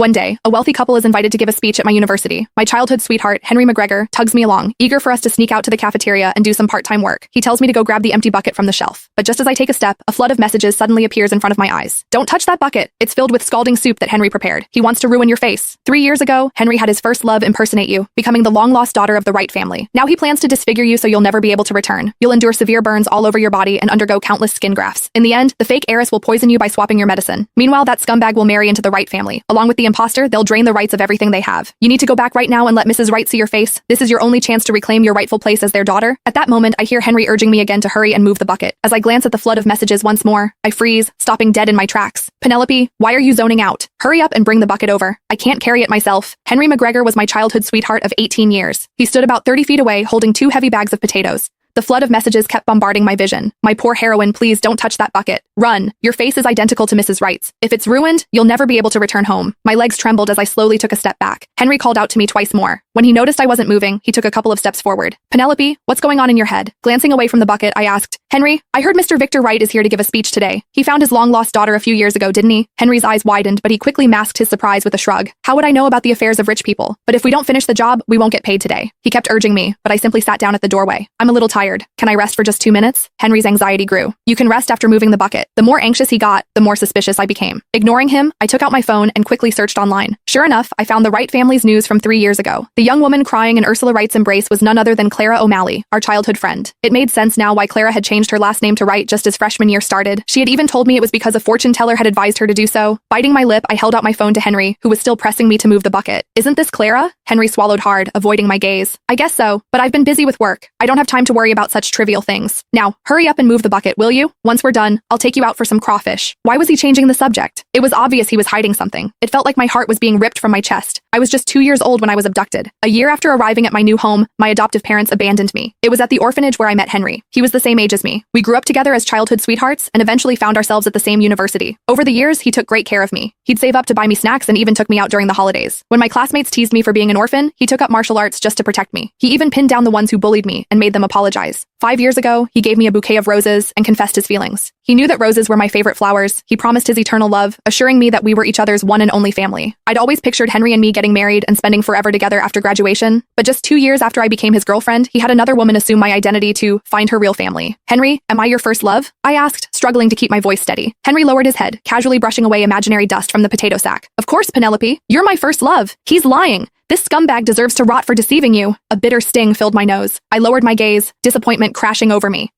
One day, a wealthy couple is invited to give a speech at my university. My childhood sweetheart, Henry McGregor, tugs me along, eager for us to sneak out to the cafeteria and do some part-time work. He tells me to go grab the empty bucket from the shelf. But just as I take a step, a flood of messages suddenly appears in front of my eyes. Don't touch that bucket. It's filled with scalding soup that Henry prepared. He wants to ruin your face. 3 years ago, Henry had his first love impersonate you, becoming the long-lost daughter of the Wright family. Now he plans to disfigure you so you'll never be able to return. You'll endure severe burns all over your body and undergo countless skin grafts. In the end, the fake heiress will poison you by swapping your medicine. Meanwhile, that scumbag will marry into the Wright family. Along with the imposter, they'll drain the Wrights of everything they have. You need to go back right now and let Mrs. Wright see your face. This is your only chance to reclaim your rightful place as their daughter. At that moment, I hear Henry urging me again to hurry and move the bucket. As I glance at the flood of messages once more, I freeze, stopping dead in my tracks. Penelope, why are you zoning out? Hurry up and bring the bucket over. I can't carry it myself. Henry McGregor was my childhood sweetheart of 18 years. He stood about 30 feet away, holding 2 heavy bags of potatoes. The flood of messages kept bombarding my vision. My poor heroine, please don't touch that bucket. Run. Your face is identical to Mrs. Wright's. If it's ruined, you'll never be able to return home. My legs trembled as I slowly took a step back. Henry called out to me twice more. When he noticed I wasn't moving, he took a couple of steps forward. Penelope, what's going on in your head? Glancing away from the bucket, I asked, Henry, I heard Mr. Victor Wright is here to give a speech today. He found his long-lost daughter a few years ago, didn't he? Henry's eyes widened, but he quickly masked his surprise with a shrug. How would I know about the affairs of rich people? But if we don't finish the job, we won't get paid today. He kept urging me, but I simply sat down at the doorway. I'm a little tired. Can I rest for just 2 minutes? Henry's anxiety grew. You can rest after moving the bucket. The more anxious he got, the more suspicious I became. Ignoring him, I took out my phone and quickly searched online. Sure enough, I found the Wright family's news from 3 years ago. The young woman crying in Ursula Wright's embrace was none other than Clara O'Malley, our childhood friend. It made sense now why Clara had changed her last name to Wright just as freshman year started. She had even told me it was because a fortune teller had advised her to do so. Biting my lip, I held out my phone to Henry, who was still pressing me to move the bucket. Isn't this Clara? Henry swallowed hard, avoiding my gaze. I guess so, but I've been busy with work. I don't have time to worry about such trivial things. Now, hurry up and move the bucket, will you? Once we're done, I'll take you out for some crawfish. Why was he changing the subject? It was obvious he was hiding something. It felt like my heart was being ripped from my chest. I was just 2 years old when I was abducted. A year after arriving at my new home, my adoptive parents abandoned me. It was at the orphanage where I met Henry. He was the same age as me. We grew up together as childhood sweethearts and eventually found ourselves at the same university. Over the years, he took great care of me. He'd save up to buy me snacks and even took me out during the holidays. When my classmates teased me for being an orphan, he took up martial arts just to protect me. He even pinned down the ones who bullied me and made them apologize. 5 years ago, he gave me a bouquet of roses and confessed his feelings. He knew that roses were my favorite flowers. He promised his eternal love, assuring me that we were each other's one and only family. I'd always pictured Henry and me getting married and spending forever together after graduation, but just 2 years after I became his girlfriend, he had another woman assume my identity to find her real family. Henry, am I your first love? I asked, struggling to keep my voice steady. Henry lowered his head, casually brushing away imaginary dust from the potato sack. Of course, Penelope. You're my first love. He's lying. This scumbag deserves to rot for deceiving you. A bitter sting filled my nose. I lowered my gaze, disappointment crashing over me.